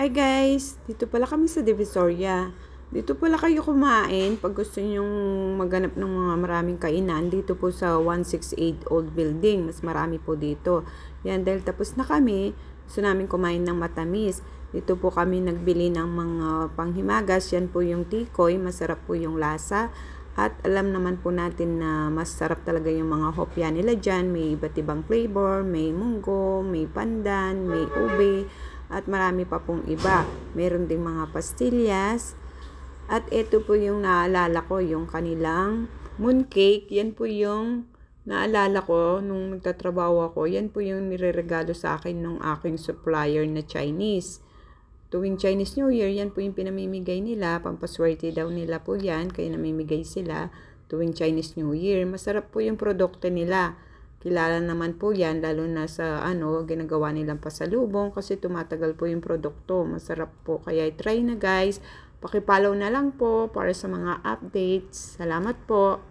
Hi guys! Dito pala kami sa Divisoria. Dito pala kayo kumain pag gusto nyong maghanap ng mga maraming kainan dito po sa 168 Old Building. Mas marami po dito. Yan, dahil tapos na kami, gusto namin kumain ng matamis. Dito po kami nagbili ng mga panghimagas. Yan po yung tikoy. Masarap po yung lasa. At alam naman po natin na masarap talaga yung mga hopya nila dyan. May iba't ibang flavor, may munggo, may pandan, may ube, at marami pa pong iba. Meron ding mga pastillas. At ito po yung naalala ko, yung kanilang mooncake. Yan po yung naalala ko nung nagtatrabaho ako. Yan po yung nireregalo sa akin nung aking supplier na Chinese. Tuwing Chinese New Year, yan po yung pinamimigay nila. Pampaswerte daw nila po yan, kaya namimigay sila tuwing Chinese New Year. Masarap po yung produkto nila. Kilala naman po yan, lalo na sa ginagawa nilang pasalubong kasi tumatagal po yung produkto. Masarap po, kaya try na guys. Paki-follow na lang po para sa mga updates. Salamat po.